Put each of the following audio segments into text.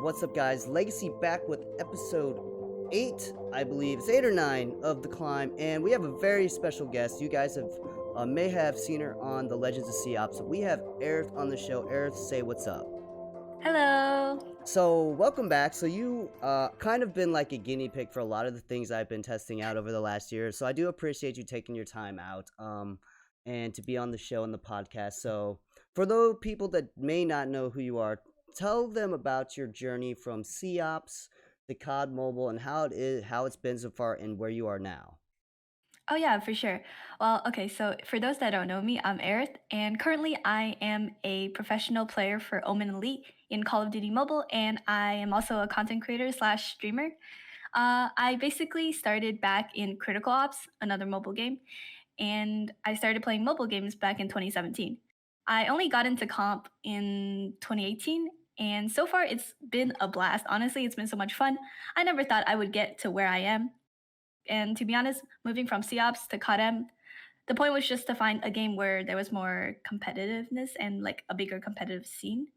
What's up, guys? Legacy back with episode 8, I believe. It's 8 or 9 of The Climb, and we have a very special guest. You guys may have seen her on the Legends of Seops. We have Aerith on the show. Aerith, say what's up. Hello. So, welcome back. So, you kind of been like a guinea pig for a lot of the things I've been testing out over the last year. So, I do appreciate you taking your time out and to be on the show and the podcast. So, for those people that may not know who you are, tell them about your journey from Seops to COD Mobile and how it's been so far and where you are now. Oh yeah, for sure. Well, okay, so for those that don't know me, I'm Aerith, and currently I am a professional player for Omen Elite in Call of Duty Mobile, and I am also a content creator slash streamer. I basically started back in Critical Ops, another mobile game, and I started playing mobile games back in 2017. I only got into comp in 2018, and so far it's been a blast. Honestly, it's been so much fun. I never thought I would get to where I am. And to be honest, moving from Seops to CODM, the point was just to find a game where there was more competitiveness and like a bigger competitive scene.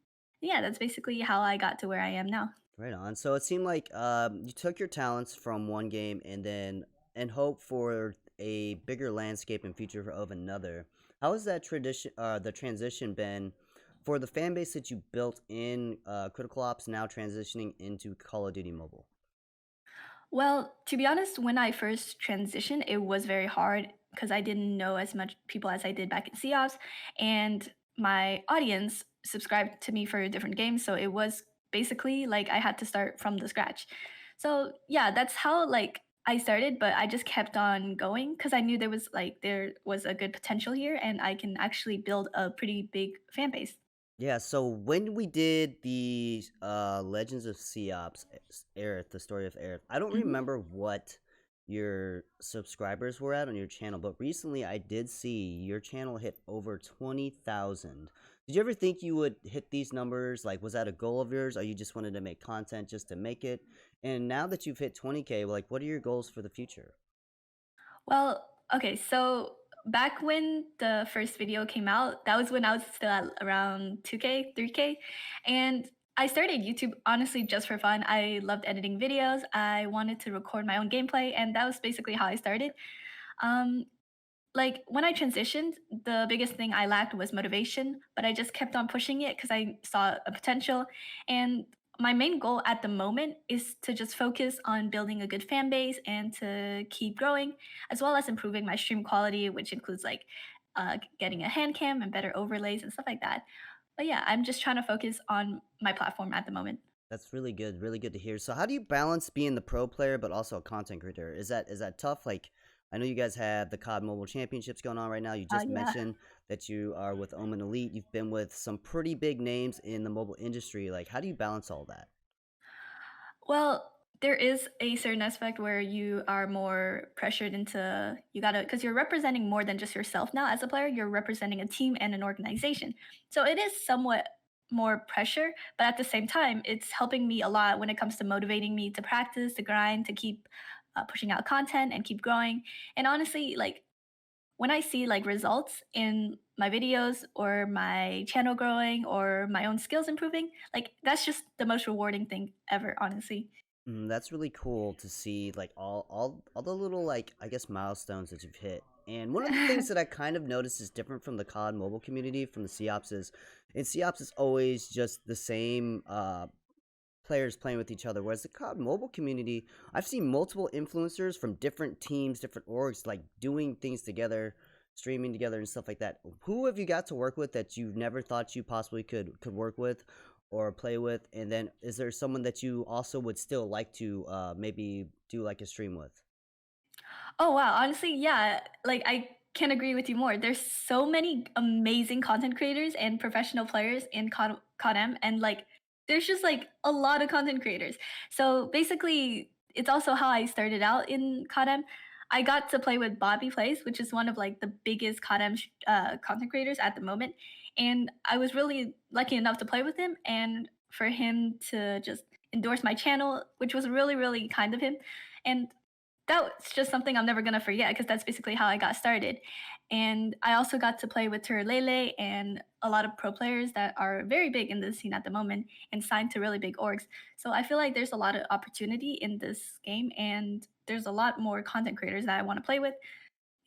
Yeah, that's basically how I got to where I am now. Right on. So it seemed like you took your talents from one game and hope for a bigger landscape and future of another. How has that the transition been for the fan base that you built in Critical Ops now transitioning into Call of Duty Mobile? Well, to be honest, when I first transitioned, it was very hard because I didn't know as much people as I did back in Seops, and my audience subscribed to me for different games, so it was basically like I had to start from the scratch. So yeah, that's how like I started, but I just kept on going because I knew there was a good potential here, and I can actually build a pretty big fan base. Yeah, so when we did the Legends of Seops, Aerith, the story of Aerith, I don't Mhm. remember what your subscribers were at on your channel, but recently I did see your channel hit over 20,000. Did you ever think you would hit these numbers? Like, was that a goal of yours, or you just wanted to make content just to make it? And now that you've hit 20K, like, what are your goals for the future? Well, okay, so back when the first video came out, that was when I was still at around 2K, 3K. And I started YouTube honestly just for fun. I loved editing videos. I wanted to record my own gameplay, and that was basically how I started. Um, like when I transitioned, the biggest thing I lacked was motivation, but I just kept on pushing it because I saw a potential. And my main goal at the moment is to just focus on building a good fan base and to keep growing, as well as improving my stream quality, which includes like getting a hand cam and better overlays and stuff like that. But yeah, I'm just trying to focus on my platform at the moment. That's really good to hear. So how do you balance being the pro player but also a content creator? Is that tough? Like, I know you guys have the COD Mobile Championships going on right now. You just Yeah. mentioned that you are with Omen Elite. You've been with some pretty big names in the mobile industry. Like, how do you balance all that? Well, there is a certain aspect where you are more pressured into you gotta because you're representing more than just yourself now as a player. You're representing a team and an organization. So it is somewhat more pressure, but at the same time, it's helping me a lot when it comes to motivating me to practice, to grind, to keep pushing out content and keep growing. And honestly, like when I see like results in my videos or my channel growing or my own skills improving, like that's just the most rewarding thing ever, honestly. That's really cool to see, like all the little, like, I guess, milestones that you've hit. And one of the things that I kind of noticed is different from the COD mobile community from the Seops is, in Seops it's always just the same players playing with each other. Whereas the COD mobile community, I've seen multiple influencers from different teams, different orgs, like doing things together, streaming together and stuff like that. Who have you got to work with that you never thought you possibly could work with or play with? And then is there someone that you also would still like to maybe do like a stream with? Oh wow, honestly, yeah, like I can't agree with you more. There's so many amazing content creators and professional players in CODM, and like there's just like a lot of content creators. So basically, it's also how I started out in CODM. I got to play with Bobby Plays, which is one of like the biggest CODM content creators at the moment, and I was really lucky enough to play with him and for him to just endorse my channel, which was really kind of him. And that was just something I'm never gonna forget because that's basically how I got started. And I also got to play with Lele and a lot of pro players that are very big in the scene at the moment and signed to really big orgs. So I feel like there's a lot of opportunity in this game, and there's a lot more content creators that I want to play with,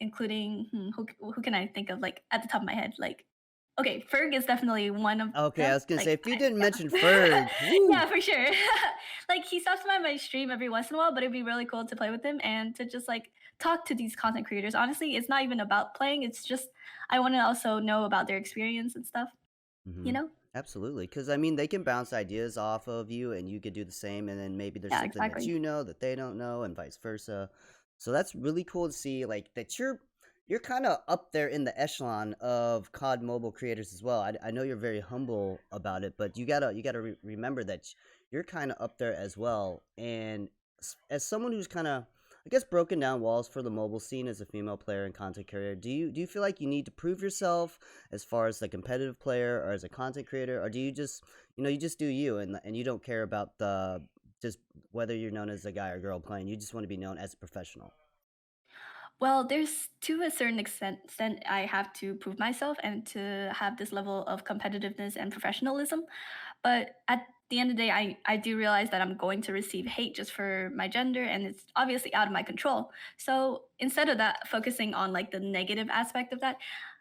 including who can I think of like at the top of my head? Like, okay, Ferg is definitely one of Okay, I them. was gonna say Like, if you didn't mention yeah, Ferg, woo. yeah, for sure. Like he stops by my stream every once in a while, but it'd be really cool to play with him and to just like talk to these content creators. Honestly, it's not even about playing. It's just I want to also know about their experience and stuff. You Mhm. know? Absolutely, because I mean, they can bounce ideas off of you, and you could do the same, and then maybe there's Yeah, something that exactly. you know that they don't know, and vice versa. So that's really cool to see, like, that you're kinda up there in the echelon of COD mobile creators as well. I know you're very humble about it, but you gotta remember that you're kinda up there as well, and as someone who's kinda, I guess, broken down walls for the mobile scene as a female player and content creator, do you feel like you need to prove yourself as far as the competitive player or as a content creator, or do you just you just do you and you don't care about the just whether you're known as a guy or girl playing, you just want to be known as a professional? Well, there's to a certain extent I have to prove myself and to have this level of competitiveness and professionalism. But at the end of the day, I do realize that I'm going to receive hate just for my gender, and it's obviously out of my control. So instead of that, focusing on like the negative aspect of that,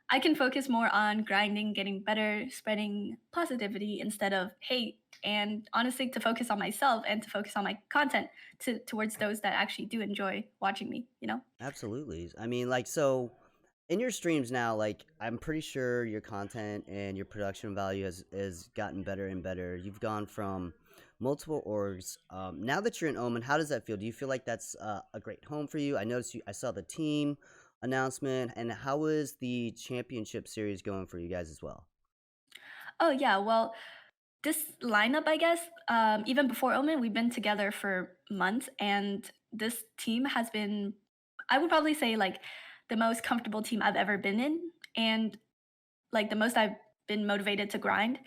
I can focus more on grinding, getting better, spreading positivity instead of hate. And honestly, to focus on myself and to focus on my content towards those that actually do enjoy watching me, you know? Absolutely. I mean, like, so in your streams now, like, I'm pretty sure your content and your production value has gotten better and better. You've gone from multiple orgs. Now that you're in Omen, how does that feel? Do you feel like that's a great home for you? I noticed I saw the team announcement, and how is the championship series going for you guys as well? Oh, yeah. Well, this lineup, I guess, even before Omen, we've been together for months, and this team has been, I would probably say, like the most comfortable team I've ever been in, and like the most I've been motivated to grind.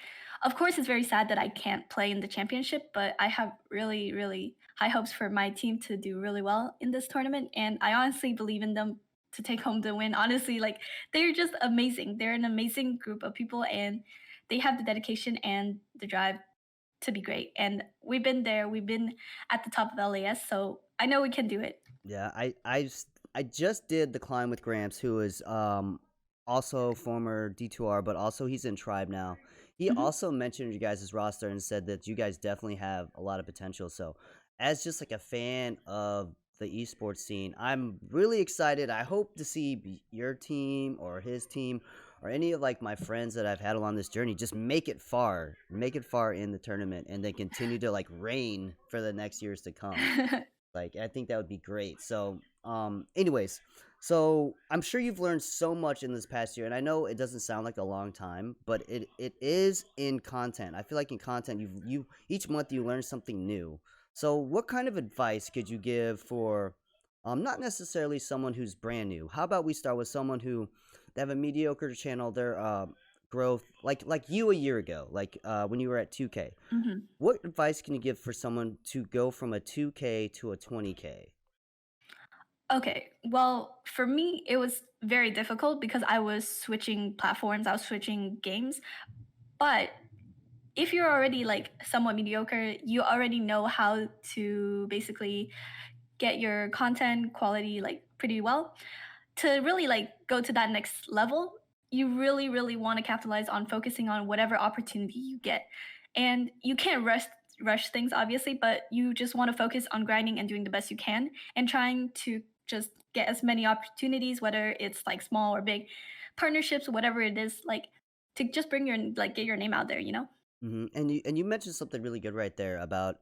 Of course, it's very sad that I can't play in the championship, but I have really, really high hopes for my team to do really well in this tournament, and I honestly believe in them to take home the win. Honestly, like they're just amazing. They're an amazing group of people, and they have the dedication and the drive to be great. And we've been there. We've been at the top of LAS, so I know we can do it. Yeah, I just did the climb with Gramps, who is also former D2R, but also he's in Tribe now. He Mhm. also mentioned you guys' roster and said that you guys definitely have a lot of potential. So, as just like a fan of the esports scene, I'm really excited. I hope to see your team or his team or any of like my friends that I've had along this journey just make it far in the tournament, and then continue to like reign for the next years to come. Like, I think that would be great. So, anyways, so I'm sure you've learned so much in this past year, and I know it doesn't sound like a long time, but it is in content. I feel like in content, you each month you learn something new. So, what kind of advice could you give for, not necessarily someone who's brand new? How about we start with someone who they have a mediocre channel, their growth, like you a year ago, like when you were at 2K. Mhm. What advice can you give for someone to go from a 2K to a 20K? Okay. Well, for me, it was very difficult because I was switching platforms, I was switching games. But if you're already like somewhat mediocre, you already know how to basically get your content quality like pretty well. To really like go to that next level, you really, really want to capitalize on focusing on whatever opportunity you get. And you can't rush things obviously, but you just want to focus on grinding and doing the best you can and trying to just get as many opportunities, whether it's like small or big partnerships, whatever it is, like to just bring your like get your name out there, you know? And you mentioned something really good right there about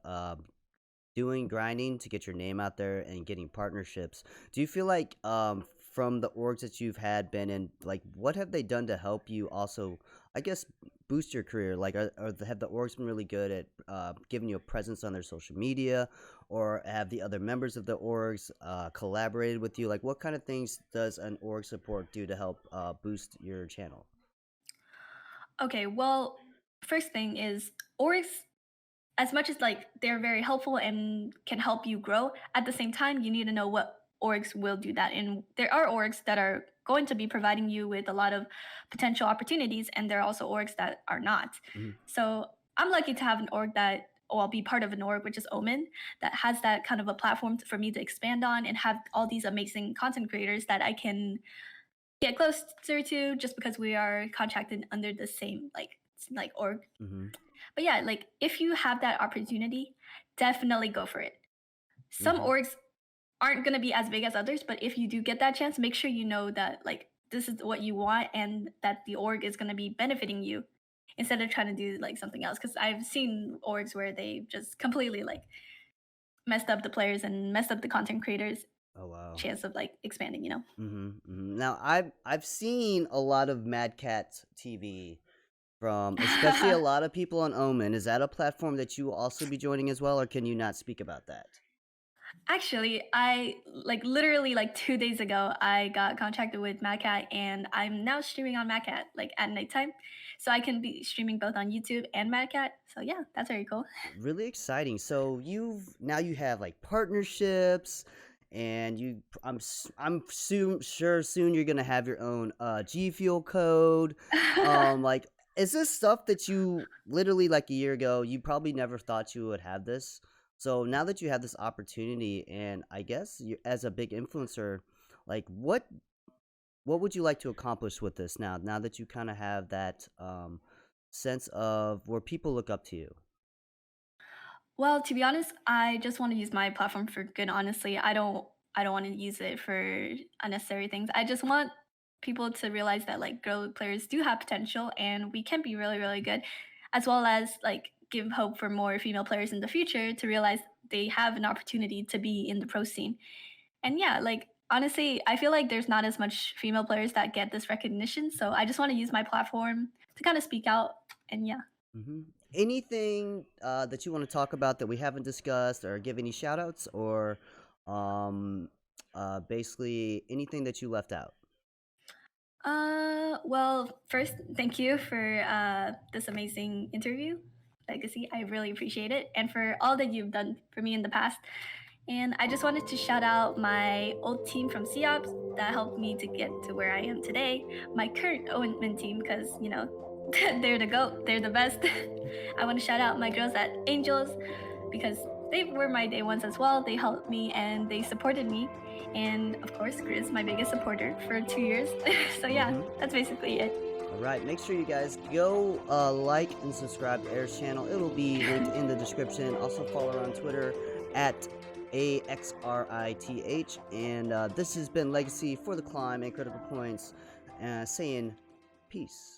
doing grinding to get your name out there and getting partnerships. Do you feel like from the orgs that you've had been in, like what have they done to help you also, I guess, boost your career? Like, have the orgs been really good at giving you a presence on their social media, or have the other members of the orgs collaborated with you? Like, what kind of things does an org support do to help boost your channel? Okay, well, first thing is orgs, as much as like they're very helpful and can help you grow, at the same time, you need to know what orgs will do that. And there are orgs that are going to be providing you with a lot of potential opportunities, and there are also orgs that are not. Mhm. So I'm lucky to have an org that, or I'll be part of an org, which is Omen, that has that kind of a platform for me to expand on and have all these amazing content creators that I can get closer to just because we are contracted under the same like org. Mhm. But yeah, like if you have that opportunity, definitely go for it. Some Mhm. orgs aren't going to be as big as others, but if you do get that chance, make sure you know that like this is what you want and that the org is going to be benefiting you instead of trying to do like something else, because I've seen orgs where they just completely like messed up the players and messed up the content creators Oh wow. chance of like expanding, you know. Now I've seen a lot of Mad Cat TV from especially a lot of people on Omen. Is that a platform that you will also be joining as well, or can you not speak about that? Actually, I like literally like 2 days ago, I got contracted with MadCat, and I'm now streaming on MadCat like at nighttime, so I can be streaming both on YouTube and MadCat. So yeah, that's very cool. Really exciting. So you have like partnerships, and sure soon you're gonna have your own G Fuel code. Like, is this stuff that you literally like a year ago you probably never thought you would have this? So now that you have this opportunity, and I guess you as a big influencer, like what would you like to accomplish with this now? Now that you kind of have that sense of where people look up to you. Well, to be honest, I just want to use my platform for good, honestly. I don't want to use it for unnecessary things. I just want people to realize that like girl players do have potential and we can be really, really good, as well as like give hope for more female players in the future to realize they have an opportunity to be in the pro scene. And yeah, like honestly, I feel like there's not as much female players that get this recognition. So I just want to use my platform to kind of speak out. And yeah. hmm Anything that you want to talk about that we haven't discussed, or give any shout outs, or um, basically anything that you left out? Well, first, thank you for this amazing interview, Legacy. I really appreciate it, and for all that you've done for me in the past. And I just wanted to shout out my old team from CEOPS that helped me to get to where I am today. My current Owen team, because you know they're the goat, they're the best. I want to shout out my girls at Angels because they were my day ones as well. They helped me and they supported me. And of course, Grizz, my biggest supporter for 2 years. So yeah, hmm that's basically it. All right, make sure you guys go like and subscribe to Air's channel. It'll be linked in the description. Also follow her on Twitter at AXRITH. And this has been Legacy for the Climb and Critical Points, saying peace.